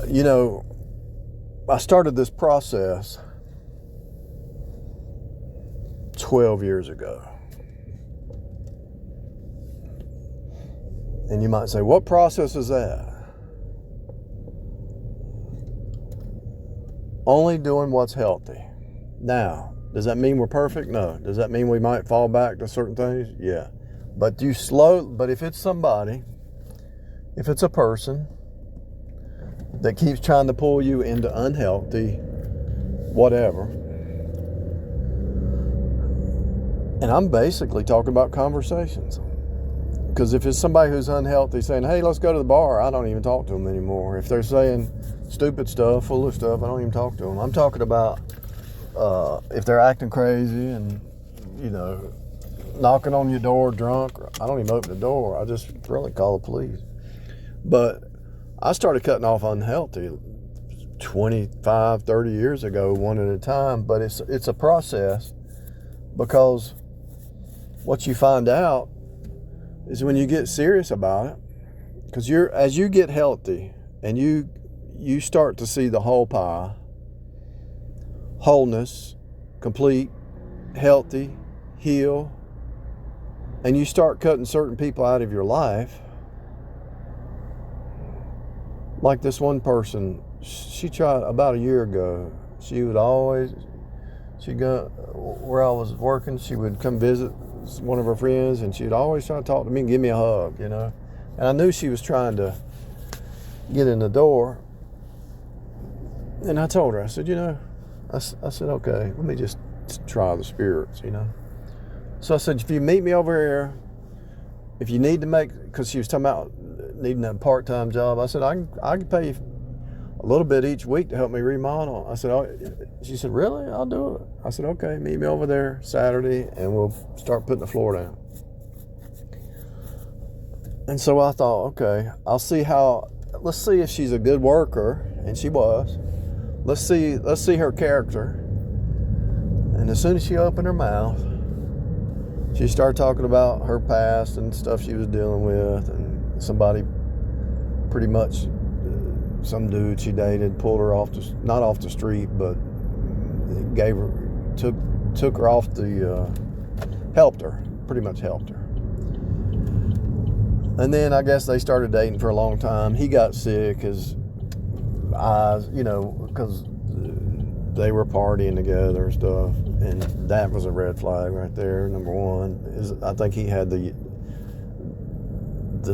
You know, I started this process 12 years ago. And you might say, what process is that? Only doing what's healthy. Now, does that mean we're perfect? No. Does that mean we might fall back to certain things? Yeah. But but if it's somebody, if it's a person that keeps trying to pull you into unhealthy whatever, and I'm basically talking about conversations. Because if it's somebody who's unhealthy saying, hey, let's go to the bar, I don't even talk to them anymore. If they're saying stupid stuff, foolish stuff, I don't even talk to them. I'm talking about if they're acting crazy and, knocking on your door drunk, I don't even open the door. I just really call the police. But I started cutting off unhealthy 25, 30 years ago, one at a time. But it's a process, because what you find out is when you get serious about it, because as you get healthy and you start to see the whole pie, wholeness, complete, healthy, heal, and you start cutting certain people out of your life. Like this one person, she tried about a year ago. She'd go where I was working, she would come visit one of her friends, and she'd always try to talk to me and give me a hug, And I knew she was trying to get in the door. And I told her, I said, I said, okay, let me just try the spirits, So I said, if you meet me over here, if you need to because she was talking about needing a part-time job, I said, I can pay you a little bit each week to help me remodel. I said, she said, really? I'll do it. I said, okay, meet me over there Saturday and we'll start putting the floor down. And so I thought, okay, let's see if she's a good worker, and she was. Let's see her character. And as soon as she opened her mouth, she started talking about her past and stuff she was dealing with, and somebody pretty much, some dude she dated pulled her not off the street, but took her off pretty much helped her. And then I guess they started dating for a long time. He got sick, his eyes, because they were partying together and stuff, and that was a red flag right there. Number one, I think he had the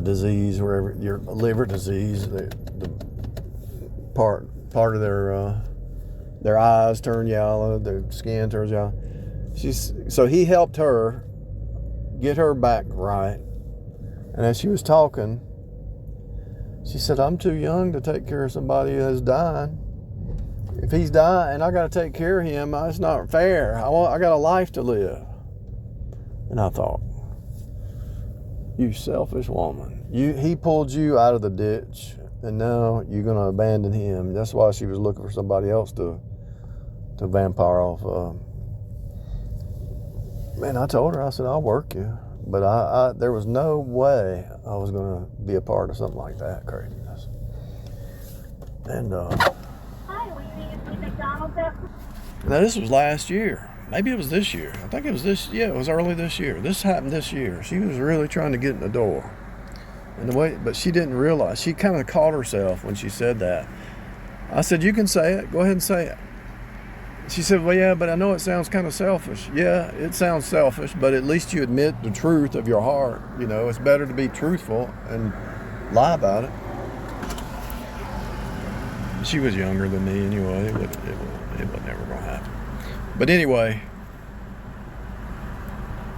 disease, wherever your liver disease, the part of their eyes turn yellow, their skin turns yellow. So he helped her get her back right. And as she was talking, she said, I'm too young to take care of somebody that's dying. If he's dying and I got to take care of him, it's not fair. I got a life to live. And I thought, you selfish woman. He pulled you out of the ditch, and now you're going to abandon him. That's why she was looking for somebody else to vampire off of. Man, I told her, I said, I'll work you. But there was no way I was going to be a part of something like that craziness. And Hi, we need to McDonald's. Now this was last year. Maybe it was this year. I think it was it was early this year. This happened this year. She was really trying to get in the door. But she didn't realize. She kind of caught herself when she said that. I said, you can say it. Go ahead and say it. She said, well, yeah, but I know it sounds kind of selfish. Yeah, it sounds selfish, but at least you admit the truth of your heart. It's better to be truthful and lie about it. She was younger than me anyway. It was never going to happen. But anyway,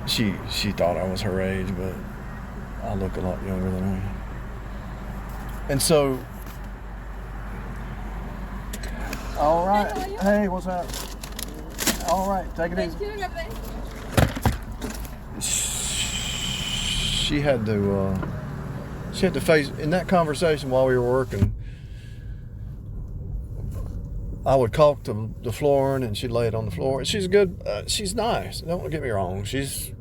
she thought I was her age, but I look a lot younger than her. And so, all right. Hey, what's up? All right, take it easy. She had to face, in that conversation while we were working, I would caulk the flooring and she'd lay it on the floor. She's good. She's nice. Don't get me wrong. She's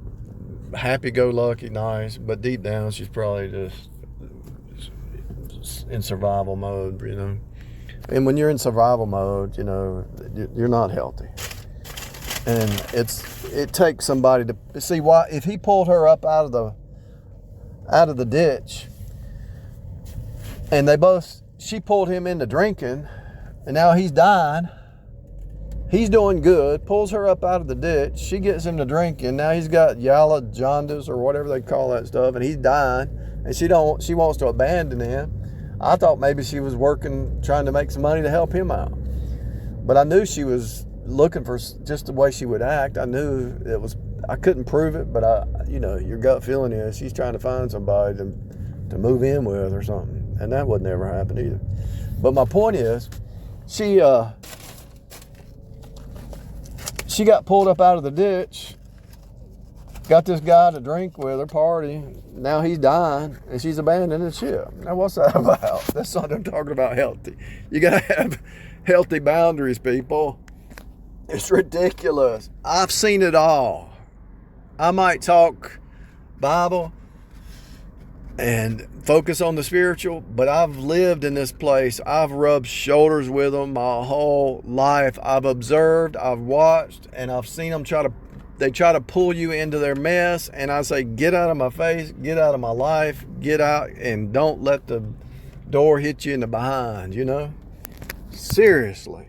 happy-go-lucky, nice, but deep down she's probably just in survival mode, And when you're in survival mode, you know, you're not healthy. And it takes somebody to see why. If he pulled her up out of the ditch, and she pulled him into drinking, and now he's dying. He's doing good, pulls her up out of the ditch. She gets him to drinking. Now he's got yellow jaundice or whatever they call that stuff, and he's dying. And she wants to abandon him. I thought maybe she was working, trying to make some money to help him out. But I knew she was looking for just the way she would act. I knew I couldn't prove it, but your gut feeling is she's trying to find somebody to move in with or something. And that would never happen either. But my point is, she got pulled up out of the ditch, got this guy to drink with her, party. Now he's dying, and she's abandoning the ship. Now what's that about? That's what I'm talking about, healthy. You got to have healthy boundaries, people. It's ridiculous. I've seen it all. I might talk Bible and focus on the spiritual, but I've lived in this place. I've rubbed shoulders with them my whole life. I've observed, I've watched, and I've seen them they try to pull you into their mess, and I say, get out of my face, get out of my life, get out, and don't let the door hit you in the behind, you know? Seriously.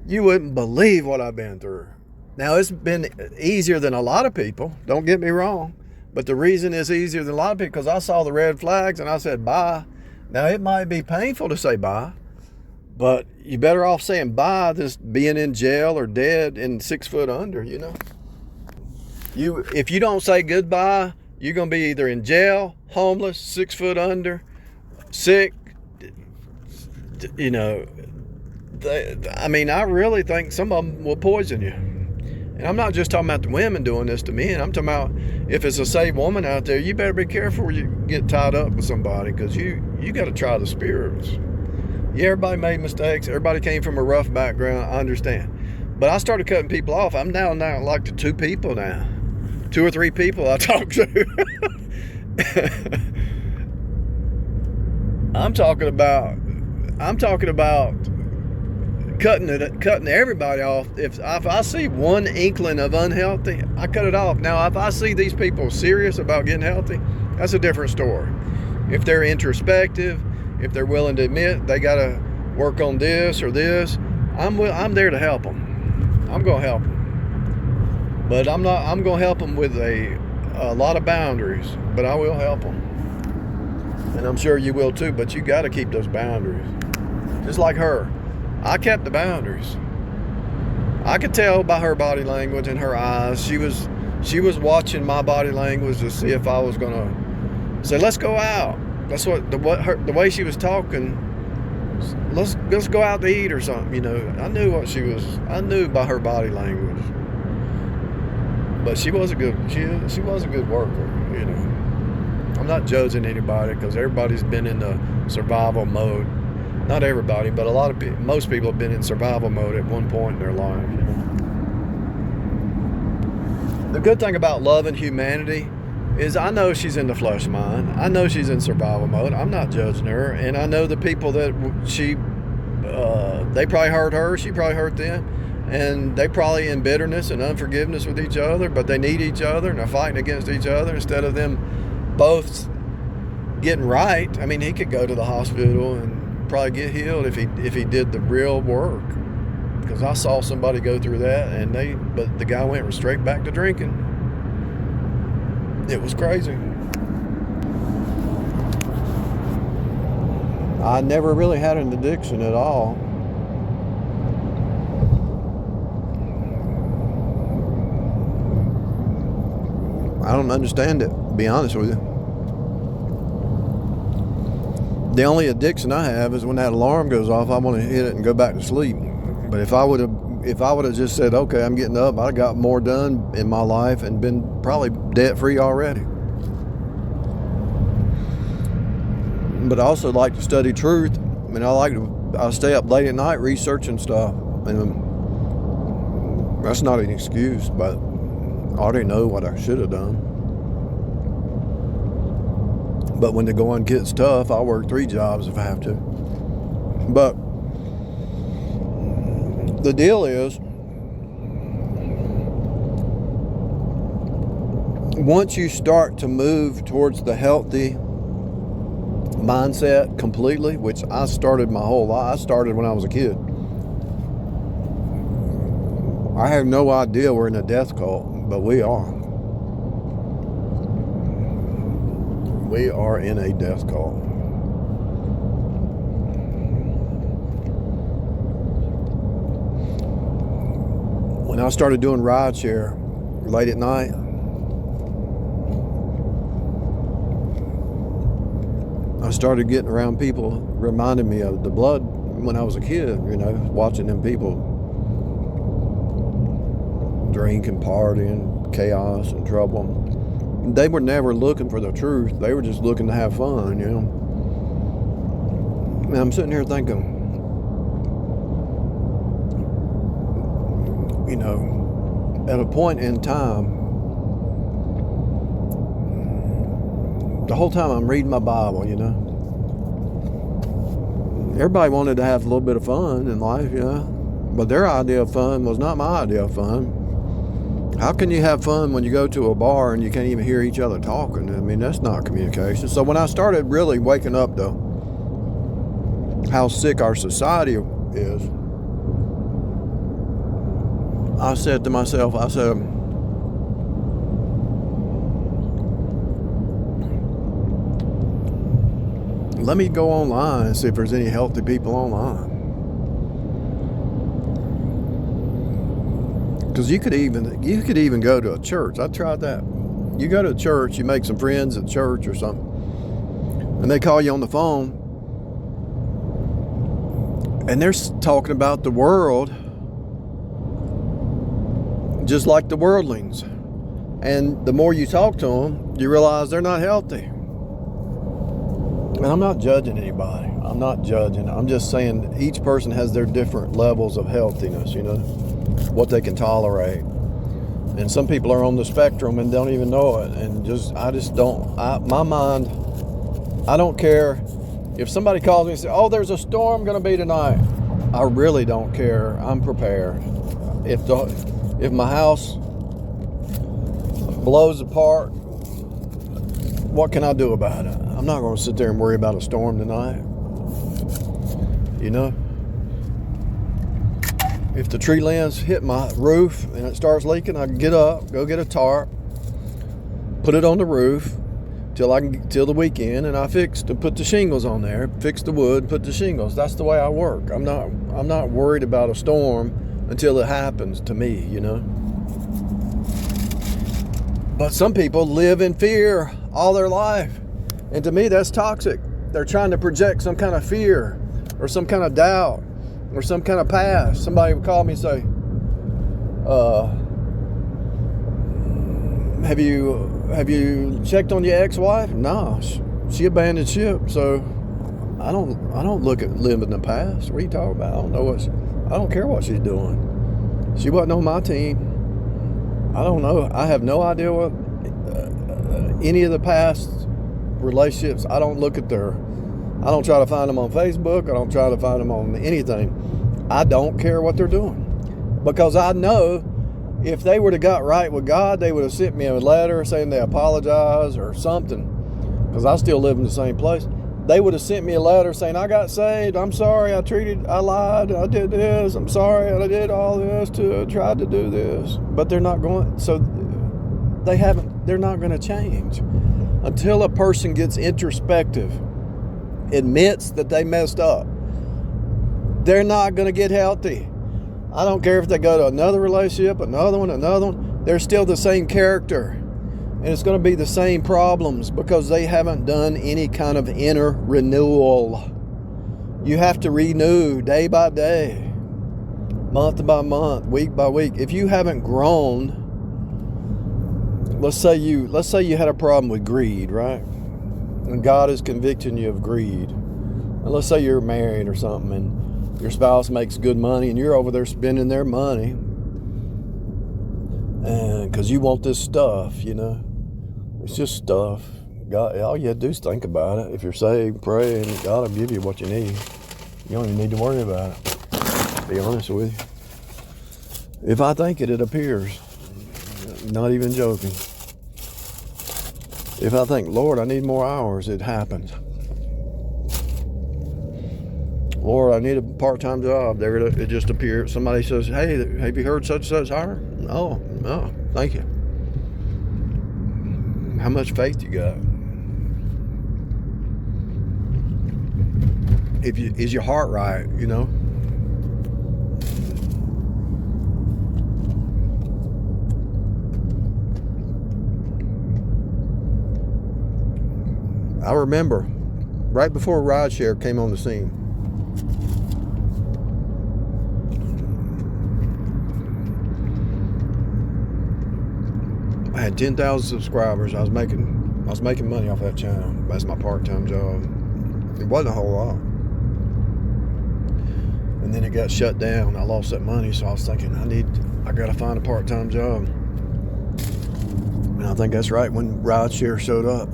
You wouldn't believe what I've been through. Now, it's been easier than a lot of people, don't get me wrong. But the reason it's easier than a lot of people, because I saw the red flags and I said bye. Now, it might be painful to say bye, but you're better off saying bye than being in jail or dead and 6 foot under, you know. If you don't say goodbye, you're going to be either in jail, homeless, 6 foot under, sick, you know. I really think some of them will poison you. And I'm not just talking about the women doing this to men. I'm talking about if it's a saved woman out there, you better be careful where you get tied up with somebody, because you got to try the spirits. Yeah, everybody made mistakes. Everybody came from a rough background. I understand. But I started cutting people off. I'm now like to 2 people now. 2 or 3 people I talk to. I'm talking about cutting everybody off. If I see one inkling of unhealthy, I cut it off. Now, if I see these people serious about getting healthy, that's a different story. If they're introspective, if they're willing to admit they got to work on this or this, I'm there to help them. I'm going to help them. But I'm going to help them with a lot of boundaries, but I will help them. And I'm sure you will too, but you got to keep those boundaries. Just like her. I kept the boundaries. I could tell by her body language and her eyes. She was watching my body language to see if I was gonna say, "Let's go out." That's the way she was talking. Let's go out to eat or something. You know, I knew by her body language. But she was a good worker. You know, I'm not judging anybody, because everybody's been in the survival mode. Not everybody, but most people have been in survival mode at one point in their life. You know? The good thing about loving humanity is I know she's in the flesh mind. I know she's in survival mode. I'm not judging her, and I know the people that they probably hurt her. She probably hurt them, and they probably in bitterness and unforgiveness with each other. But they need each other, and they're fighting against each other instead of them both getting right. I mean, he could go to the hospital and probably get healed if he did the real work, because I saw somebody go through that, but the guy went straight back to drinking. It was crazy. I never really had an addiction at all. I don't understand it, to be honest with you. The only addiction I have is when that alarm goes off, I want to hit it and go back to sleep. But if I would have just said, okay, I'm getting up, I got more done in my life and been probably debt free already. But I also like to study truth. I mean, I stay up late at night researching stuff, and that's not an excuse, but I already know what I should have done. But when the going gets tough, I'll work 3 jobs if I have to. But the deal is, once you start to move towards the healthy mindset completely, which I started my whole life. I started when I was a kid. I have no idea we're in a death cult, but we are. We are in a death cult. When I started doing rideshare late at night, I started getting around people reminding me of the blood when I was a kid, watching them people drink and party and chaos and trouble. They were never looking for the truth. They were just looking to have fun, And I'm sitting here thinking, at a point in time, the whole time I'm reading my Bible, everybody wanted to have a little bit of fun in life, but their idea of fun was not my idea of fun. How can you have fun when you go to a bar and you can't even hear each other talking? I mean, that's not communication. So when I started really waking up to how sick our society is, I said to myself, let me go online and see if there's any healthy people online. Because you could even go to a church. I tried that. You go to a church, you make some friends at church or something, and they call you on the phone, and they're talking about the world just like the worldlings. And the more you talk to them, you realize they're not healthy. And I'm not judging anybody. I'm not judging. I'm just saying each person has their different levels of healthiness, what they can tolerate. And some people are on the spectrum and don't even know it. And my mind, I don't care if somebody calls me and says, oh, there's a storm going to be tonight. I really don't care. I'm prepared. If my house blows apart, what can I do about it? I'm not going to sit there and worry about a storm tonight. If the tree limbs hit my roof and it starts leaking, I can get up, go get a tarp, put it on the roof till the weekend, and I put the shingles on there, fix the wood, put the shingles. That's the way I work. I'm not worried about a storm until it happens to me, But some people live in fear all their life. And to me, that's toxic. They're trying to project some kind of fear or some kind of doubt or some kind of past. Somebody would call me and say, have you checked on your ex-wife? No, she abandoned ship. So I don't look at living in the past. What are you talking about? I don't care what she's doing. She wasn't on my team. I don't know. I have no idea what any of the past relationships. I don't look at I don't try to find them on Facebook. I don't try to find them on anything. I don't care what they're doing, because I know if they would have got right with God, they would have sent me a letter saying they apologize or something, because I still live in the same place. They would have sent me a letter saying, I got saved, I'm sorry, I lied, I did this, I'm sorry, I did all this tried to do this. But they're not going, so they're not going to change until a person gets introspective, admits that they messed up. They're not going to get healthy. I don't care if they go to another relationship, another one. They're still the same character. And it's going to be the same problems because they haven't done any kind of inner renewal. You have to renew day by day, month by month, week by week. If you haven't grown, let's say you had a problem with greed, right? And God is convicting you of greed. And let's say you're married or something and your spouse makes good money and you're over there spending their money and because you want this stuff, It's just stuff. God, all you have to do is think about it. If you're saved, pray, and God will give you what you need. You don't even need to worry about it, to be honest with you. If I think it, it appears. Not even joking. If I think, Lord, I need more hours, it happens. Lord, I need a part-time job. There it just appears. Somebody says, hey, have you heard such and such hire? No, thank you. How much faith you got? Is your heart right, you know? I remember right before rideshare came on the scene, I had 10,000 subscribers. I was making money off that channel. That's my part-time job. It wasn't a whole lot. And then it got shut down. I lost that money, so I was thinking, I gotta find a part-time job. And I think that's right when rideshare showed up.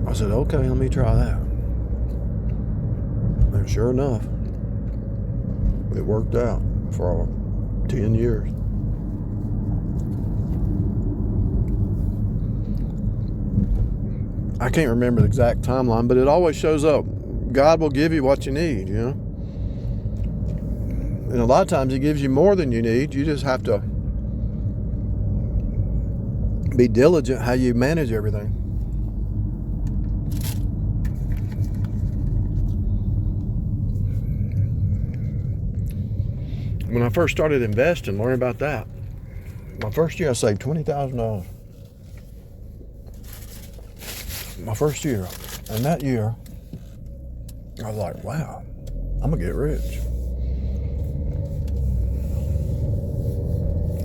I said, okay, let me try that. And sure enough, it worked out for 10 years. I can't remember the exact timeline, but it always shows up. God will give you what you need, you know? And a lot of times He gives you more than you need. You just have to be diligent how you manage everything. When I first started investing, learning about that, my first year I saved $20,000. My first year. And that year, I was like, wow, I'm going to get rich.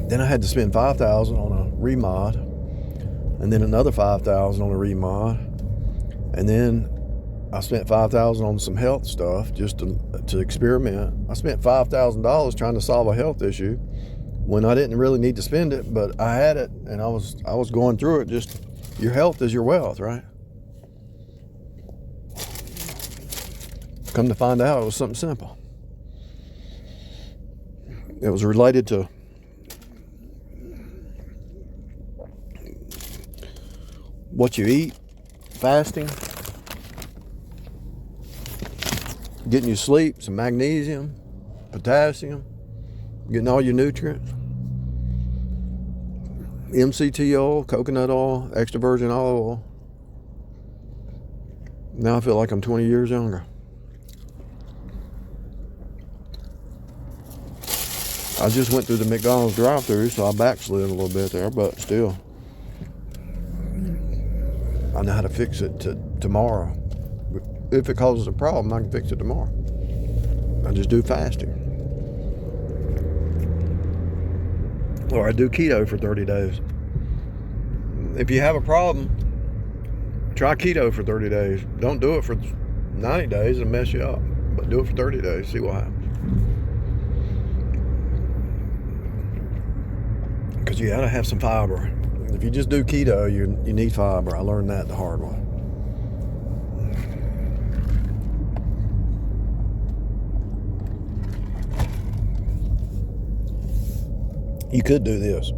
Then I had to spend $5,000 on a remod, and then another $5,000 on a remod, and then I spent $5,000 on some health stuff just to experiment. I spent $5,000 trying to solve a health issue when I didn't really need to spend it, but I had it, and I was going through it. Just your health is your wealth, right? Come to find out, it was something simple. It was related to what you eat, fasting, getting you sleep, some magnesium, potassium, getting all your nutrients, MCT oil, coconut oil, extra virgin olive oil. Now I feel like I'm 20 years younger. I just went through the McDonald's drive-thru, so I backslid a little bit there, but still, I know how to fix it tomorrow. If it causes a problem, I can fix it tomorrow. I just do fasting. Or I do keto for 30 days. If you have a problem, try keto for 30 days. Don't do it for 90 days and mess you up, but do it for 30 days, see what happens. Because you gotta have some fiber. If you just do keto, you need fiber. I learned that the hard way. You could do this.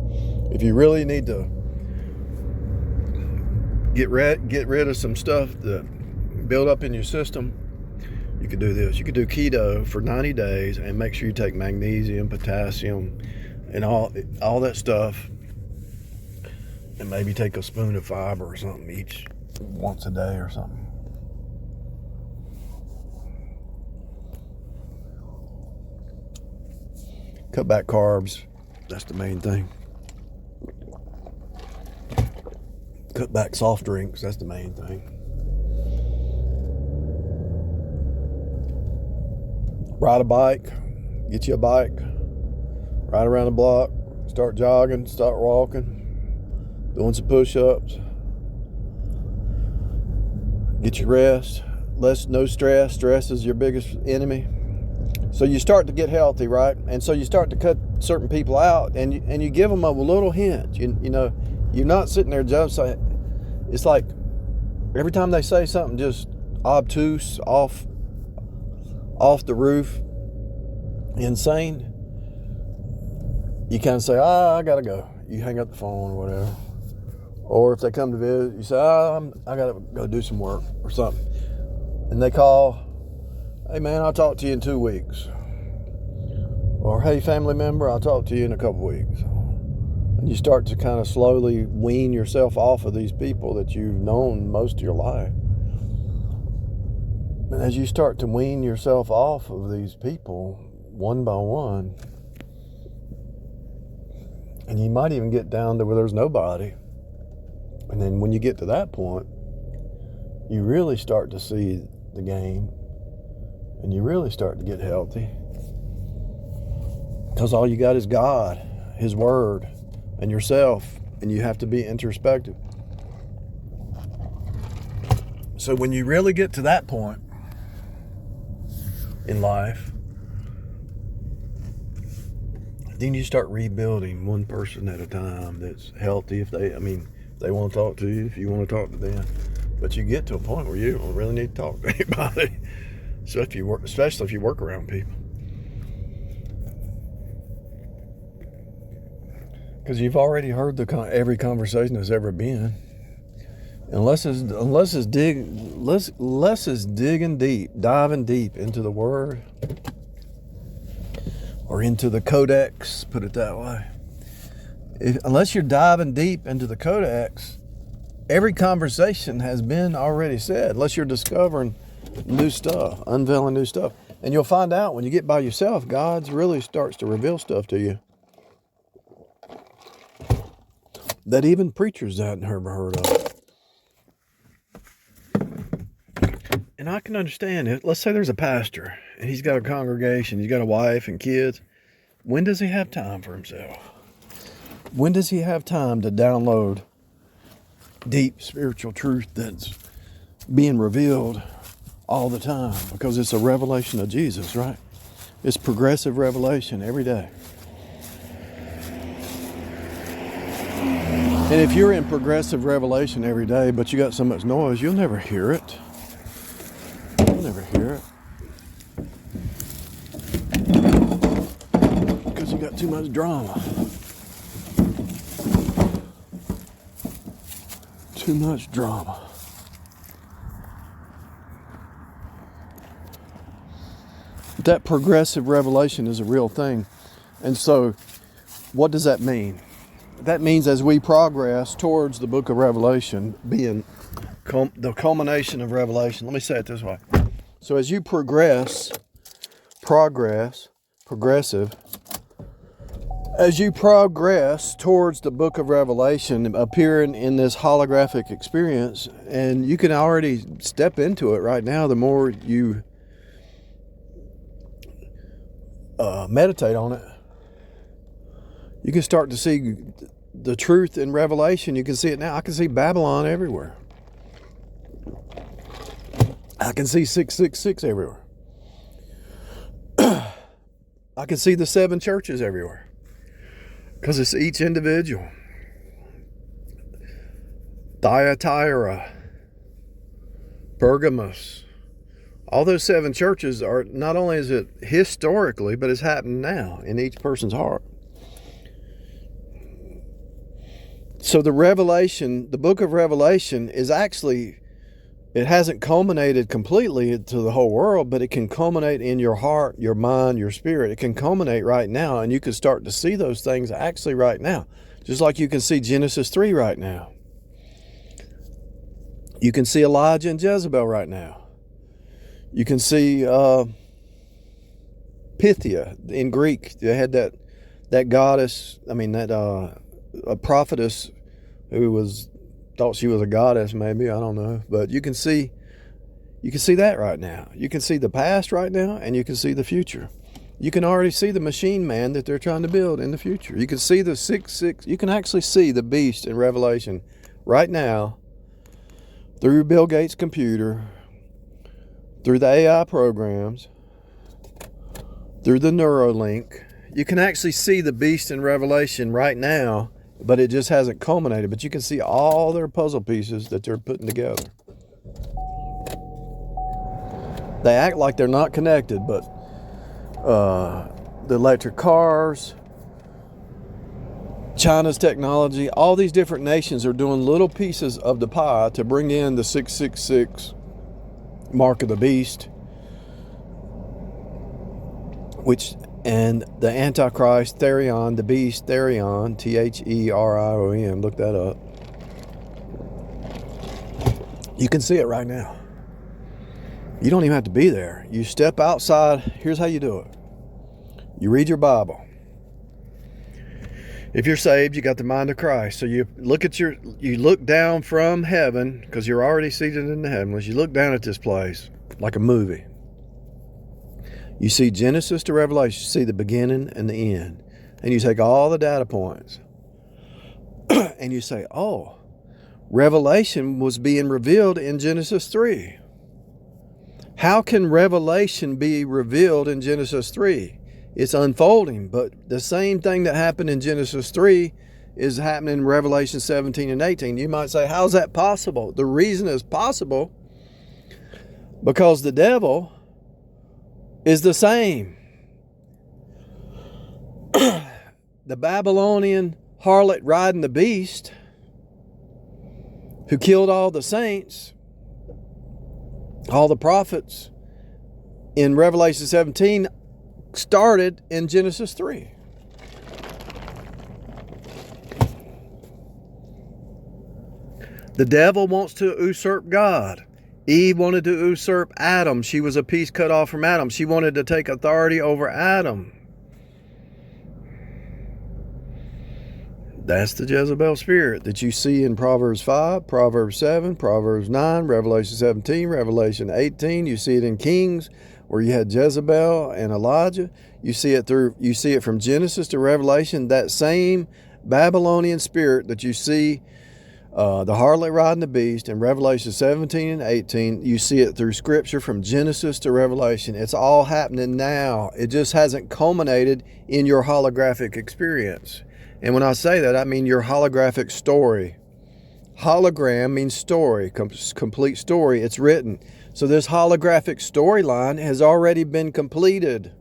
If you really need to get rid of some stuff that build up in your system, you could do this. You could do keto for 90 days and make sure you take magnesium, potassium, and all that stuff, and maybe take a spoon of fiber or something once a day or something. Cut back carbs. That's the main thing. Cut back soft drinks. That's the main thing. Ride a bike. Get you a bike. Ride around the block. Start jogging. Start walking. Doing some push-ups. Get your rest. No stress. Stress is your biggest enemy. So you start to get healthy, right? And so you start to cut certain people out, and you give them a little hint. You know, you're not sitting there just saying. It's like every time they say something just obtuse, off the roof, insane, you kind of say, I gotta go. You hang up the phone or whatever. Or if they come to visit, you say, I gotta go do some work or something. And they call, hey man, I'll talk to you in 2 weeks. Or hey family member, I'll talk to you in a couple weeks. And you start to kind of slowly wean yourself off of these people that you've known most of your life. And as you start to wean yourself off of these people one by one, and you might even get down to where there's nobody. And then when you get to that point, you really start to see the game, and you really start to get healthy. Because all you got is God, His Word, and yourself, and you have to be introspective. So when you really get to that point in life, then you start rebuilding one person at a time that's healthy. If they want to talk to you, if you want to talk to them. But you get to a point where you don't really need to talk to anybody. So especially if you work around people. Because you've already heard every conversation there's ever been. Unless it's digging deep, diving deep into the Word or into the Codex, put it that way. Unless you're diving deep into the Codex, every conversation has been already said. Unless you're discovering new stuff, unveiling new stuff. And you'll find out when you get by yourself, God really starts to reveal stuff to you that even preachers hadn't heard of. And I can understand it. Let's say there's a pastor and he's got a congregation, he's got a wife and kids. When does he have time for himself? When does he have time to download deep spiritual truth that's being revealed all the time? Because it's a revelation of Jesus, right? It's progressive revelation every day. And if you're in progressive revelation every day, but you got so much noise, you'll never hear it. You'll never hear it. Because you got too much drama. Too much drama. That progressive revelation is a real thing. And so, what does that mean? That means as we progress towards the book of Revelation being the culmination of Revelation. Let me say it this way. So as you progressive, as you progress towards the book of Revelation appearing in this holographic experience, and you can already step into it right now, the more you meditate on it, you can start to see the truth in Revelation. You can see it now. I can see Babylon everywhere. I can see 666 everywhere. I can see the 7 churches everywhere. Because it's each individual. Thyatira, Pergamos. All those 7 churches are, not only is it historically, but it's happening now in each person's heart. So the Revelation, the book of Revelation is actually, it hasn't culminated completely to the whole world, but it can culminate in your heart, your mind, your spirit. It can culminate right now, and you can start to see those things actually right now. Just like you can see Genesis 3 right now. You can see Elijah and Jezebel right now. You can see Pythia in Greek. They had that goddess, a prophetess who thought she was a goddess, maybe, I don't know. But you can see that right now. You can see the past right now, and you can see the future. You can already see the machine man that they're trying to build in the future. You can see the 666. You can actually see the beast in Revelation right now through Bill Gates' computer, through the AI programs, through the Neuralink. You can actually see the beast in Revelation right now, but it just hasn't culminated. But you can see all their puzzle pieces that they're putting together. They act like they're not connected, but the electric cars, China's technology. All these different nations are doing little pieces of the pie to bring in the 666 mark of the beast, and the Antichrist, Therion, the beast, Therion, Therion, look that up. You can see it right now. You don't even have to be there. You step outside. Here's how you do it. You read your Bible. If you're saved, you got the mind of Christ. So you look down from heaven, because you're already seated in the heavens. You look down at this place like a movie. You see Genesis to Revelation. You see the beginning and the end. And you take all the data points. And you say, oh, Revelation was being revealed in Genesis 3. How can Revelation be revealed in Genesis 3? It's unfolding, but the same thing that happened in Genesis 3 is happening in Revelation 17 and 18. You might say, how's that possible? The reason it's possible, because the devil is the same. The Babylonian harlot riding the beast, who killed all the saints, all the prophets, in Revelation 17, started in Genesis 3. The devil wants to usurp God. Eve wanted to usurp Adam. She was a piece cut off from Adam. She wanted to take authority over Adam. That's the Jezebel spirit that you see in Proverbs 5, Proverbs 7, Proverbs 9, Revelation 17, Revelation 18. You see it in Kings, where you had Jezebel and Elijah. You see it from Genesis to Revelation. That same Babylonian spirit that you see, the harlot riding the beast in Revelation 17 and 18, you see it through Scripture from Genesis to Revelation. It's all happening now. It just hasn't culminated in your holographic experience. And when I say that, I mean your holographic story. Hologram means story, complete story. It's written. So this holographic storyline has already been completed.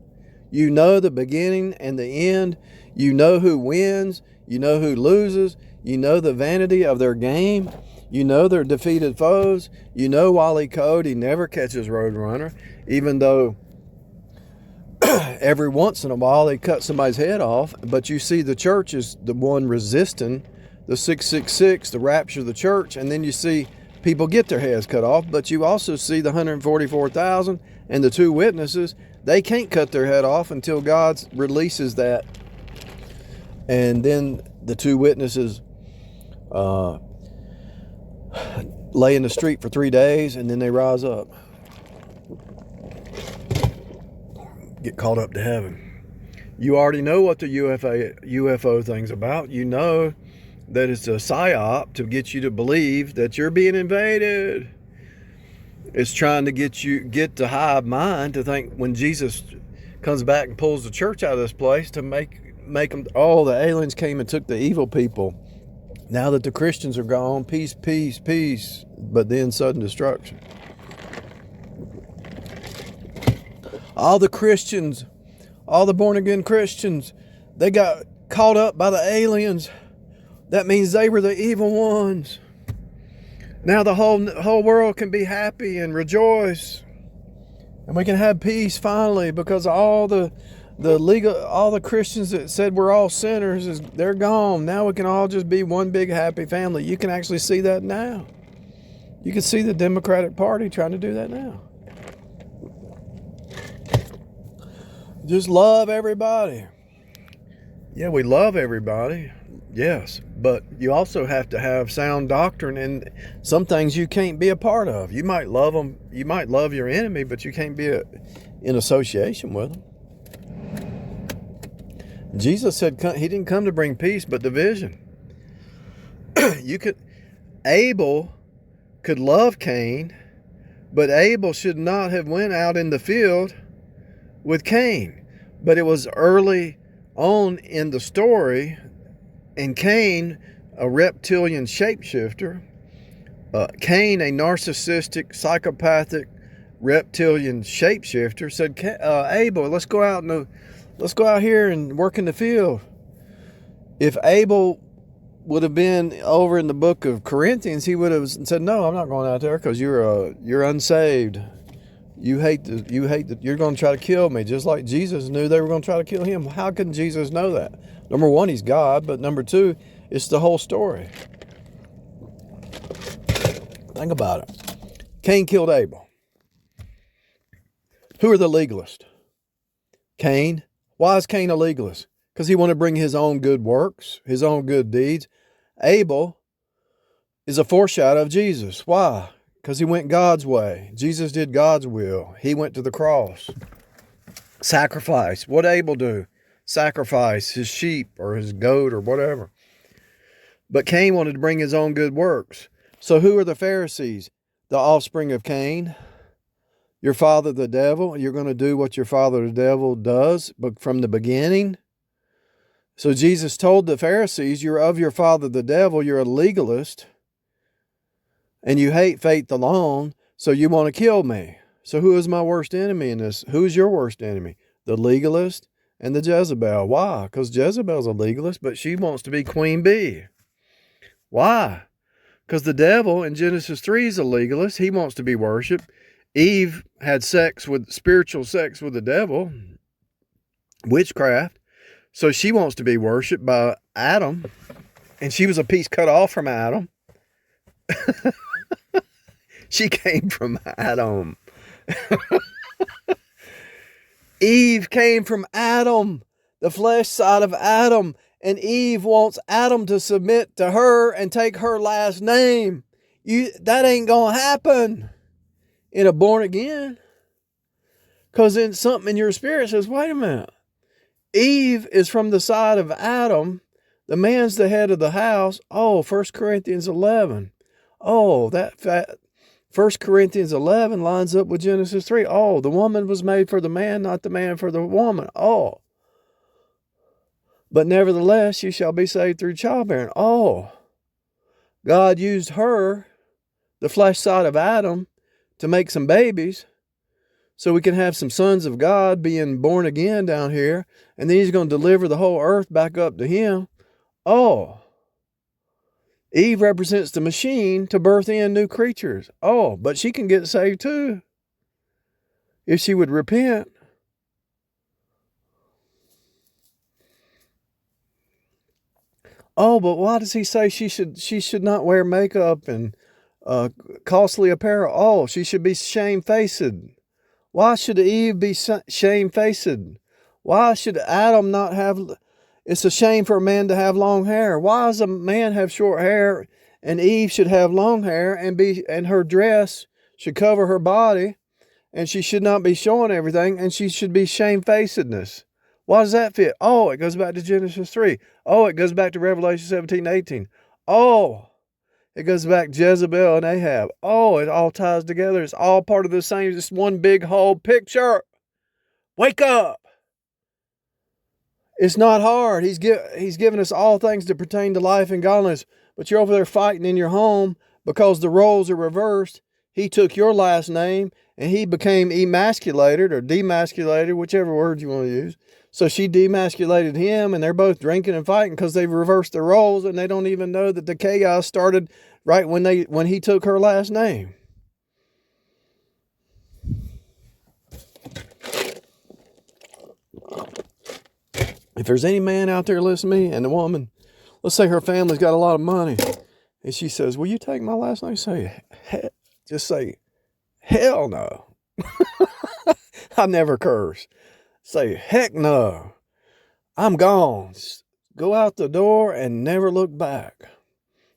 You know the beginning and the end. You know who wins. You know who loses. You know the vanity of their game. You know their defeated foes. You know Wally Code, he never catches Roadrunner, even though every once in a while they cut somebody's head off. But you see the church is the one resisting the 666, the rapture of the church, and then you see people get their heads cut off. But you also see the 144,000 and the two witnesses. They can't cut their head off until God releases that. And then the two witnesses lay in the street for 3 days, and then they rise up, get caught up to heaven. You already know what the UFO thing's about. You know that it's a psyop to get you to believe that you're being invaded. It's trying to get the hive mind to think when Jesus comes back and pulls the church out of this place to make them, oh, the aliens came and took the evil people. Now that the Christians are gone, peace, peace, peace. But then sudden destruction. All the Christians, all the born-again Christians, they got caught up by the aliens. That means they were the evil ones. Now the whole world can be happy and rejoice. And we can have peace finally, because all the Christians that said we're all sinners, they're gone. Now we can all just be one big happy family. You can actually see that now. You can see the Democratic Party trying to do that now. Just love everybody. Yeah, we love everybody. Yes, but you also have to have sound doctrine, and some things you can't be a part of. You might love them. You might love your enemy, but you can't be in association with them. Jesus said he didn't come to bring peace, but division. Abel could love Cain, but Abel should not have went out in the field with Cain. But it was early on in the story, and Cain, a reptilian shapeshifter, Cain, a narcissistic, psychopathic, reptilian shapeshifter, said, Abel, let's go out Let's go out here and work in the field. If Abel would have been over in the book of Corinthians, he would have said, no, I'm not going out there because you're unsaved. You're going to try to kill me, just like Jesus knew they were going to try to kill him. How can Jesus know that? Number one, he's God, but number two, it's the whole story. Think about it. Cain killed Abel. Who are the legalists? Cain. Why is Cain a legalist? Because he wanted to bring his own good works, his own good deeds. Abel is a foreshadow of Jesus. Why? Because he went God's way. Jesus did God's will. He went to the cross. Sacrifice. What did Abel do? Sacrifice his sheep or his goat or whatever. But Cain wanted to bring his own good works. So who are the Pharisees? The offspring of Cain. Your father the devil. You're going to do what your father the devil does, but from the beginning. So Jesus told the Pharisees, you're of your father the devil, you're a legalist, and you hate faith alone, so you want to kill me. So who is my worst enemy in this? Who is your worst enemy? The legalist and the Jezebel. Why? Because Jezebel's a legalist, but she wants to be Queen Bee. Why? Because the devil in Genesis 3 is a legalist. He wants to be worshipped. Eve had spiritual sex with the devil, witchcraft. So she wants to be worshipped by Adam, and she was a piece cut off from Adam. She came from Adam. Eve came from Adam, the flesh side of Adam, and Eve wants Adam to submit to her and take her last name. That ain't going to happen in a born again. Because then something in your spirit says, wait a minute. Eve is from the side of Adam. The man's the head of the house. Oh, 1 Corinthians 11. Oh, 1 Corinthians 11 lines up with Genesis 3. Oh, the woman was made for the man, not the man for the woman. Oh. But nevertheless, you shall be saved through childbearing. Oh. God used her, the flesh side of Adam, to make some babies. So we can have some sons of God being born again down here. And then he's going to deliver the whole earth back up to him. Oh. Eve represents the machine to birth in new creatures. Oh, but she can get saved too. If she would repent. Oh, but why does he say she should not wear makeup and costly apparel? Oh, she should be shamefaced. Why should Eve be shamefaced? Why should Adam not have... It's a shame for a man to have long hair. Why does a man have short hair and Eve should have long hair and her dress should cover her body and she should not be showing everything and she should be shamefacedness? Why does that fit? Oh, it goes back to Genesis 3. Oh, it goes back to Revelation 17:18. Oh, it goes back to Jezebel and Ahab. Oh, it all ties together. It's all part of the same, just one big whole picture. Wake up. It's not hard. He's given us all things that pertain to life and godliness. But you're over there fighting in your home because the roles are reversed. He took your last name and he became emasculated or demasculated, whichever word you want to use. So she demasculated him and they're both drinking and fighting because they've reversed their roles and they don't even know that the chaos started right when he took her last name. If there's any man out there listening to me and a woman, let's say her family's got a lot of money, and she says, will you take my last name? Just say, hell no. I never curse. Say, heck no. I'm gone. Go out the door and never look back.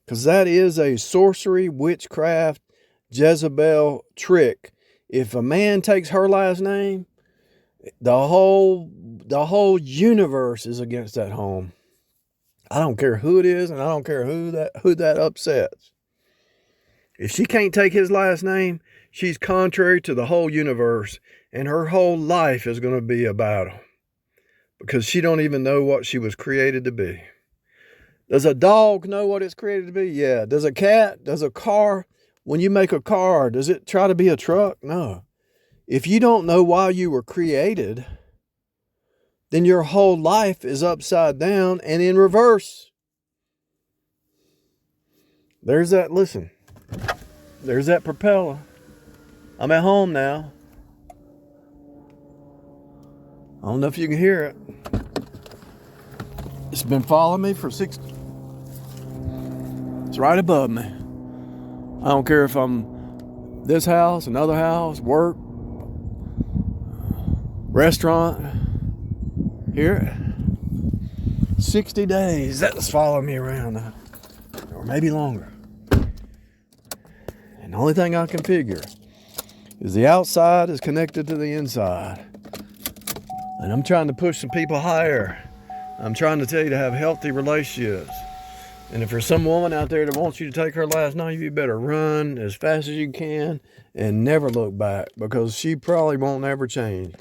Because that is a sorcery, witchcraft, Jezebel trick. If a man takes her last name, the whole universe is against that home. I don't care who it is, and I don't care who that upsets. If she can't take his last name, she's contrary to the whole universe, and her whole life is going to be a battle because she don't even know what she was created to be. Does a dog know what it's created to be? Yeah. Does a cat? Does a car? When you make a car, does it try to be a truck? No. If you don't know why you were created, then your whole life is upside down and in reverse. There's that, listen, there's that propeller. I'm at home now. I don't know if you can hear it. It's been following me for 6. It's right above me. I don't care if I'm this house, another house, work, restaurant. Hear it? 60 days. That's following me around, or maybe longer. And the only thing I can figure is the outside is connected to the inside. And I'm trying to push some people higher. I'm trying to tell you to have healthy relationships. And if there's some woman out there that wants you to take her last night, you better run as fast as you can and never look back, because she probably won't ever change.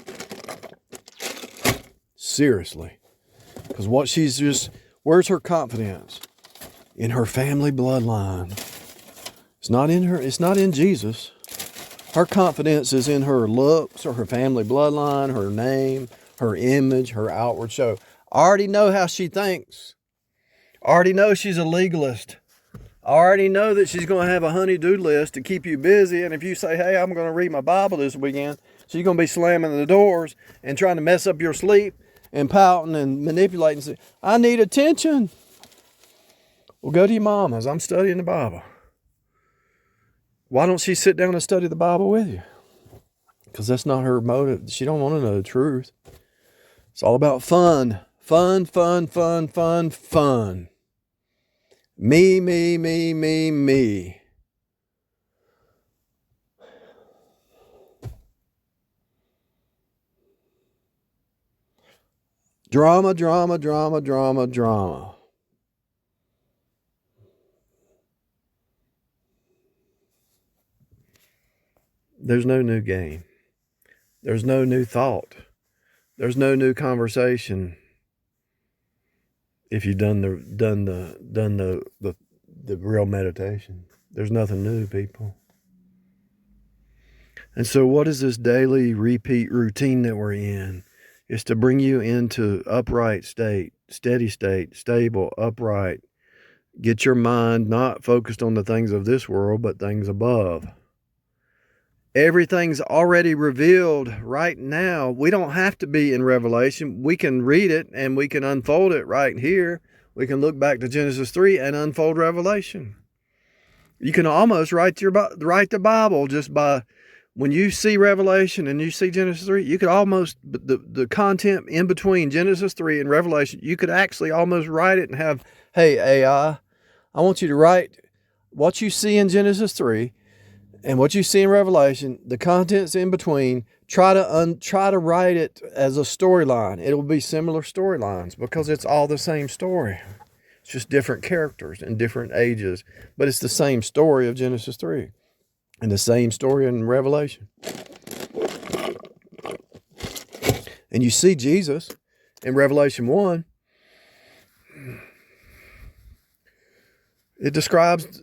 Seriously. Because what she's just, where's her confidence? In her family bloodline. It's not in her, it's not in Jesus. Her confidence is in her looks or her family bloodline, her name, her image, her outward show. I already know how she thinks. I already know she's a legalist. I already know that she's going to have a honey-do list to keep you busy. And if you say, hey, I'm going to read my Bible this weekend, she's going to be slamming the doors and trying to mess up your sleep and pouting and manipulating. And say, I need attention. Well, go to your mama's. I'm studying the Bible. Why don't she sit down and study the Bible with you? Because that's not her motive. She don't want to know the truth. It's all about fun. Fun, fun, fun, fun, fun. Me, me, me, me, me. Drama, drama, drama, drama, drama. There's no new game. There's no new thought. There's no new conversation. If you've done the real meditation, there's nothing new, people. And so, what is this daily repeat routine that we're in? It's to bring you into upright state, steady state, stable, upright. Get your mind not focused on the things of this world, but things above. Everything's already revealed right now. We don't have to be in Revelation. We can read it and we can unfold it right here. We can look back to Genesis 3 and unfold Revelation. You can almost write the Bible just by, when you see Revelation and you see Genesis 3, you could almost, the content in between Genesis 3 and Revelation, you could actually almost write it and have, hey, AI, I want you to write what you see in Genesis 3 and what you see in Revelation, the contents in between. Try to write it as a storyline. It will be similar storylines because it's all the same story. It's just different characters and different ages, but it's the same story of Genesis 3 and the same story in Revelation. And you see Jesus in Revelation 1. It describes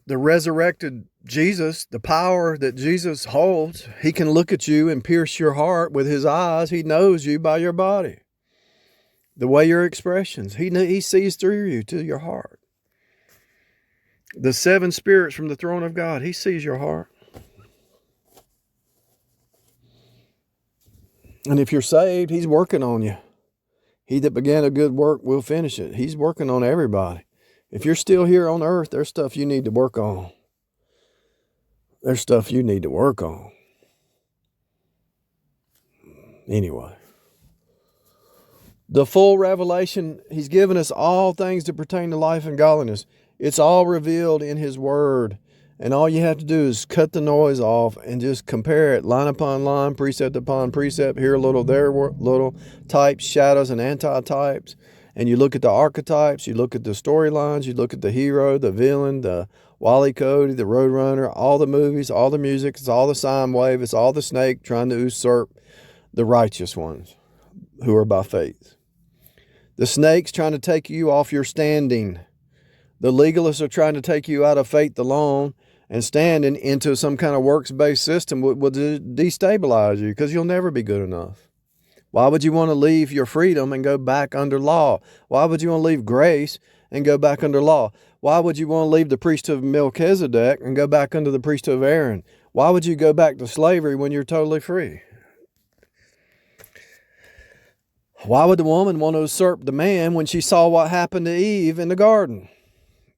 the resurrected Jesus, the power that Jesus holds. He can look at you and pierce your heart with his eyes. He knows you by your body, the way your expressions. He sees through you to your heart. The 7 spirits from the throne of God, he sees your heart. And if you're saved, he's working on you. He that began a good work will finish it. He's working on everybody. If you're still here on earth, there's stuff you need to work on. There's stuff you need to work on. Anyway. The full revelation, he's given us all things that pertain to life and godliness. It's all revealed in his word. And all you have to do is cut the noise off and just compare it line upon line, precept upon precept, here a little, there a little, types, shadows, and anti-types. And you look at the archetypes, you look at the storylines, you look at the hero, the villain, the Wile E. Coyote, the Roadrunner, all the movies, all the music, it's all the sine wave, it's all the snake trying to usurp the righteous ones who are by faith. The snake's trying to take you off your standing. The legalists are trying to take you out of faith alone and standing into some kind of works-based system will destabilize you because you'll never be good enough. Why would you want to leave your freedom and go back under law? Why would you want to leave grace and go back under law? Why would you want to leave the priesthood of Melchizedek and go back under the priesthood of Aaron? Why would you go back to slavery when you're totally free? Why would the woman want to usurp the man when she saw what happened to Eve in the garden?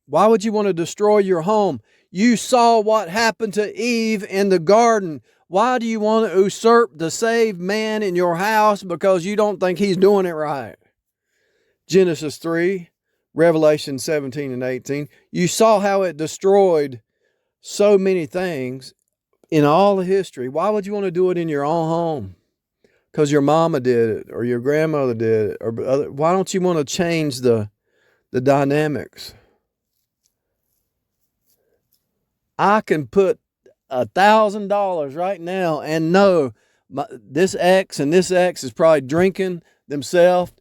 Why would you want to destroy your home? You saw what happened to Eve in the garden. Why do you want to usurp the saved man in your house because you don't think he's doing it right? Genesis 3, Revelation 17 and 18. You saw how it destroyed so many things in all of history. Why would you want to do it in your own home? Because your mama did it or your grandmother did it. Or why don't you want to change the dynamics? I can put $1,000 right now and know this X and this X is probably drinking themselves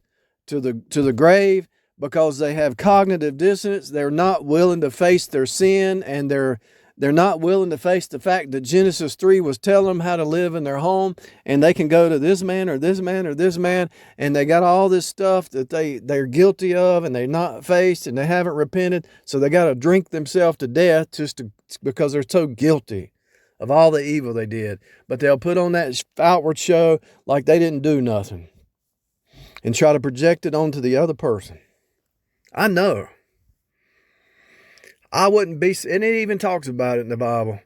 to the grave because they have cognitive dissonance. They're not willing to face their sin, and they're not willing to face the fact that Genesis 3 was telling them how to live in their home, and they can go to this man or this man or this man, and they got all this stuff that they're guilty of and they're not faced and they haven't repented, so they got to drink themselves to death because they're so guilty of all the evil they did. But they'll put on that outward show like they didn't do nothing and try to project it onto the other person. I know. I wouldn't be, and it even talks about it in the Bible.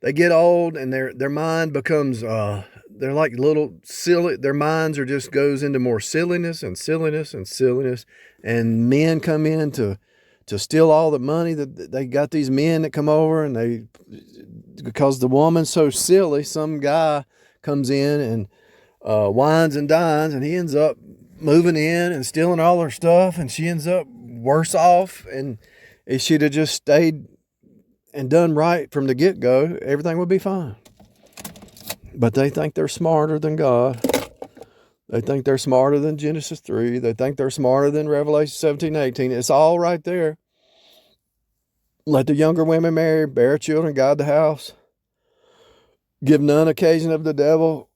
They get old and their mind becomes, they're like little silly, their minds just goes into more silliness and silliness and silliness. And men come in to steal all the money that they got. These men that come over, and because the woman's so silly, some guy comes in and wines and dines, and he ends up moving in and stealing all her stuff, and she ends up worse off. And if she'd have just stayed and done right from the get-go, everything would be fine. But they think they're smarter than God. They think they're smarter than Genesis 3. They think they're smarter than Revelation 17, 18. It's all right there. Let the younger women marry, bear children, guide the house. Give none occasion of the devil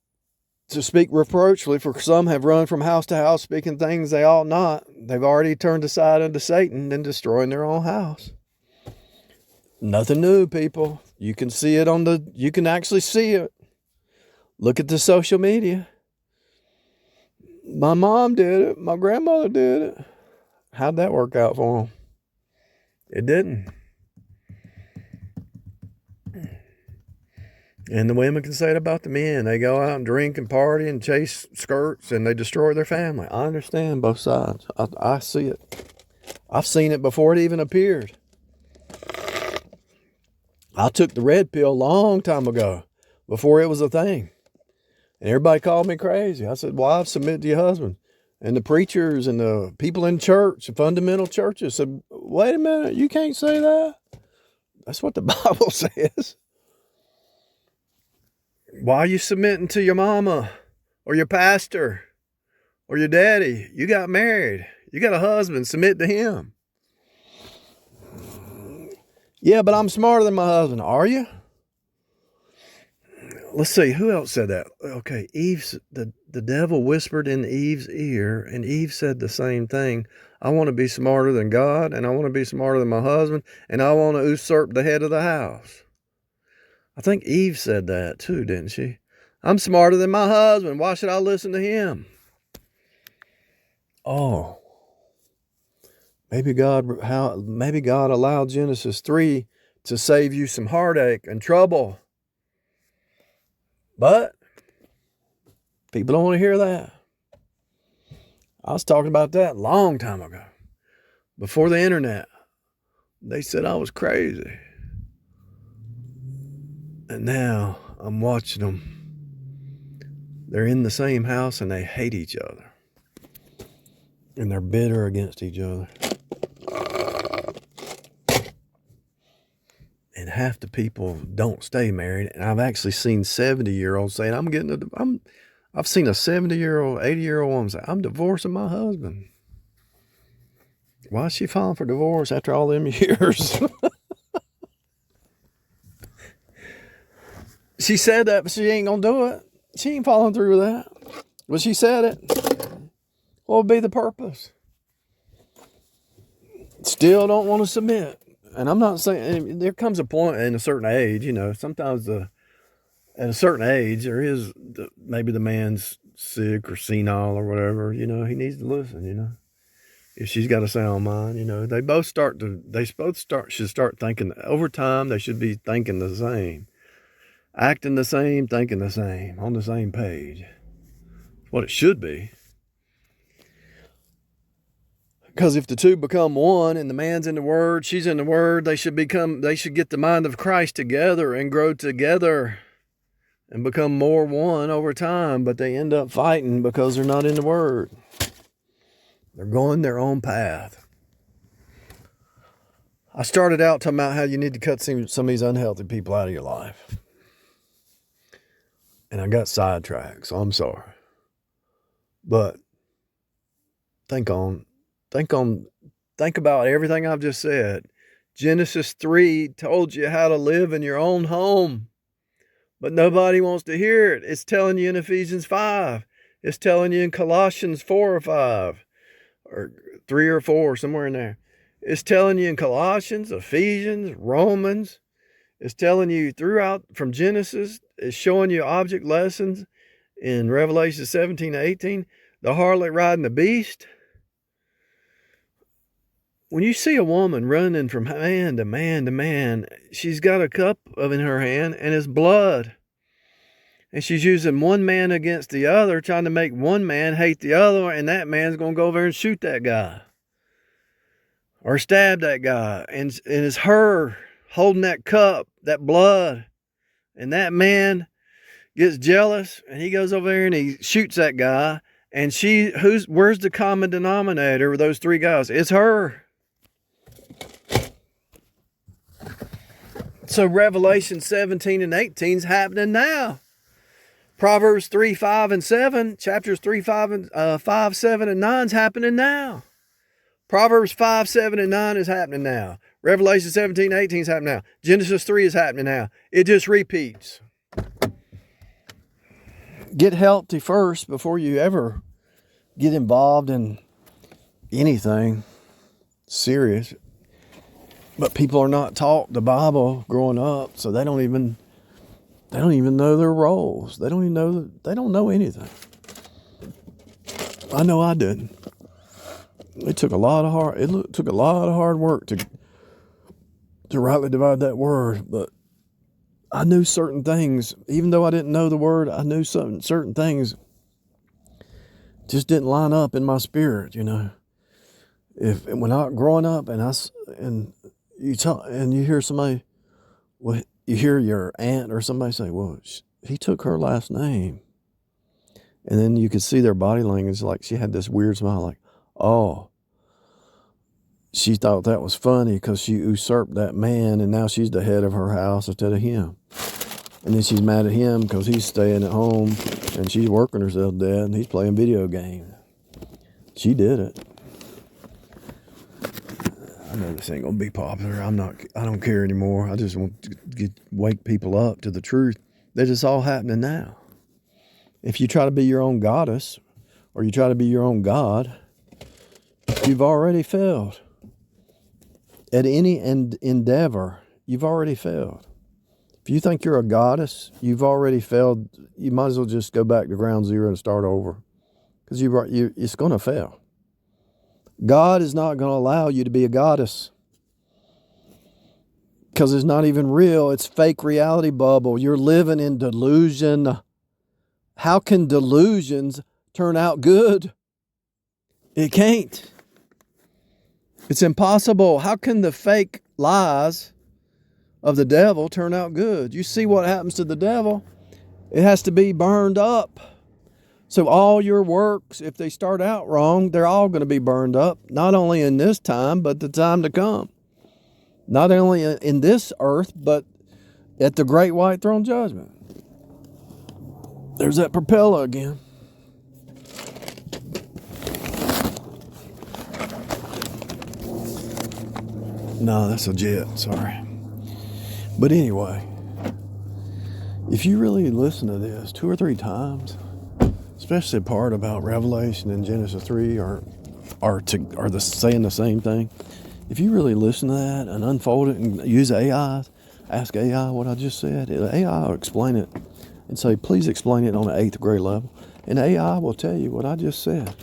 to speak reproachfully, for some have run from house to house, speaking things they ought not. They've already turned aside unto Satan and destroying their own house. Nothing new, people. You can see it you can actually see it. Look at the social media. My mom did it. My grandmother did it. How'd that work out for them? It didn't. And the women can say it about the men. They go out and drink and party and chase skirts, and they destroy their family. I understand both sides. I see it. I've seen it before it even appeared. I took the red pill a long time ago, before it was a thing. And everybody called me crazy. I said, wives, submit to your husband. And the preachers and the people in church, the fundamental churches said, wait a minute, you can't say that. That's what the Bible says. Why are you submitting to your mama or your pastor or your daddy? You got married. You got a husband. Submit to him. Yeah, but I'm smarter than my husband. Are you? Let's see, who else said that? Okay, the devil whispered in Eve's ear, and Eve said the same thing. I want to be smarter than God, and I want to be smarter than my husband, and I want to usurp the head of the house. I think Eve said that too, didn't she? I'm smarter than my husband. Why should I listen to him? Oh, maybe God allowed Genesis 3 to save you some heartache and trouble. But people don't want to hear that. I was talking about that a long time ago. Before the internet. They said I was crazy. And now I'm watching them. They're in the same house and they hate each other. And they're bitter against each other. And half the people don't stay married. And I've actually seen 70-year-olds saying, I've seen a 70-year-old, 80-year-old woman say, I'm divorcing my husband. Why is she filing for divorce after all them years? She said that, but she ain't gonna do it. She ain't following through with that. Well, she said it. What would be the purpose? Still don't want to submit. And I'm not saying, there comes a point in a certain age, sometimes at a certain age, there is, maybe the man's sick or senile or whatever, he needs to listen, If she's got a sound mind, they both should start thinking, over time, they should be thinking the same. Acting the same, thinking the same, on the same page. That's what it should be. Because if the two become one and the man's in the Word, she's in the Word, they should get the mind of Christ together and grow together and become more one over time, but they end up fighting because they're not in the Word. They're going their own path. I started out talking about how you need to cut some of these unhealthy people out of your life. And I got sidetracked, so I'm sorry. But think about everything I've just said. Genesis 3 told you how to live in your own home, but nobody wants to hear it. It's telling you in Ephesians 5. It's telling you in Colossians 4 or 5, or 3 or 4, somewhere in there. It's telling you in Colossians, Ephesians, Romans. It's telling you throughout from Genesis. It's showing you object lessons in Revelation 17 to 18. The harlot riding the beast. When you see a woman running from man to man to man, she's got a cup in her hand and it's blood. And she's using one man against the other, trying to make one man hate the other, and that man's going to go over there and shoot that guy. Or stab that guy. And it's her holding that cup, that blood. And that man gets jealous and he goes over there and he shoots that guy. And where's the common denominator with those three guys? It's her. So Revelation 17 and 18 is happening now. Proverbs 3, 5, and 7, chapters 3, 5, 7, and 9 is happening now. Proverbs 5, 7, and 9 is happening now. Revelation 17, 18 is happening now. Genesis 3 is happening now. It just repeats. Get healthy first before you ever get involved in anything serious. But people are not taught the Bible growing up, so they don't even know their roles. They don't know anything. I know I didn't. It took a lot of hard work to rightly divide that word, but I knew certain things. Even though I didn't know the word, I knew certain things just didn't line up in my spirit, when I growing up and you hear somebody, well, you hear your aunt or somebody say, well, he took her last name. And then you could see their body language, like she had this weird smile, like, oh, she thought that was funny because she usurped that man and now she's the head of her house instead of him. And then she's mad at him because he's staying at home and she's working herself dead and he's playing video games. She did it. I know this ain't gonna be popular. I don't care anymore. I just want to wake people up to the truth that it's all happening now. If you try to be your own goddess or you try to be your own god, you've already failed. At any endeavor, you've already failed. If you think you're a goddess, you've already failed. You might as well just go back to ground zero and start over, because it's going to fail. God is not going to allow you to be a goddess, because it's not even real. It's fake reality bubble. You're living in delusion. How can delusions turn out good? It can't. It's impossible. How can the fake lies of the devil turn out good? You see what happens to the devil? It has to be burned up. So all your works, if they start out wrong, they're all going to be burned up, not only in this time, but the time to come. Not only in this earth, but at the great white throne judgment. There's that propeller again. No, that's a jet, sorry. But anyway, if you really listen to this 2 or 3 times, especially the part about Revelation and Genesis 3 are saying the same thing. If you really listen to that and unfold it and use AI, ask AI what I just said, AI will explain it and say, please explain it on an 8th grade level. And AI will tell you what I just said.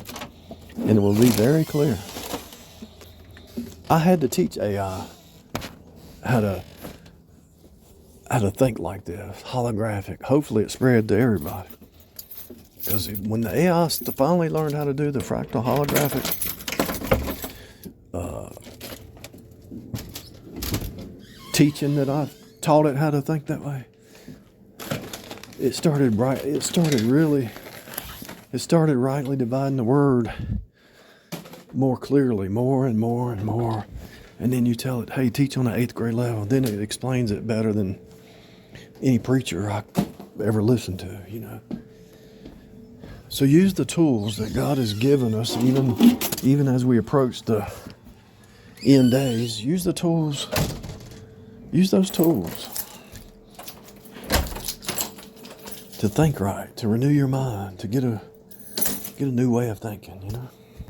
And it will be very clear. I had to teach AI how to think like this, holographic. Hopefully it spread to everybody. Because when the AI finally learned how to do the fractal holographic teaching that I taught it how to think that way, it started rightly dividing the word more clearly, more and more and more. And then you tell it, hey, teach on the 8th grade level. Then it explains it better than any preacher I ever listened to, you know. So use the tools that God has given us, even as we approach the end days. Use the tools. Use those tools to think right, to renew your mind, to get a new way of thinking, you know.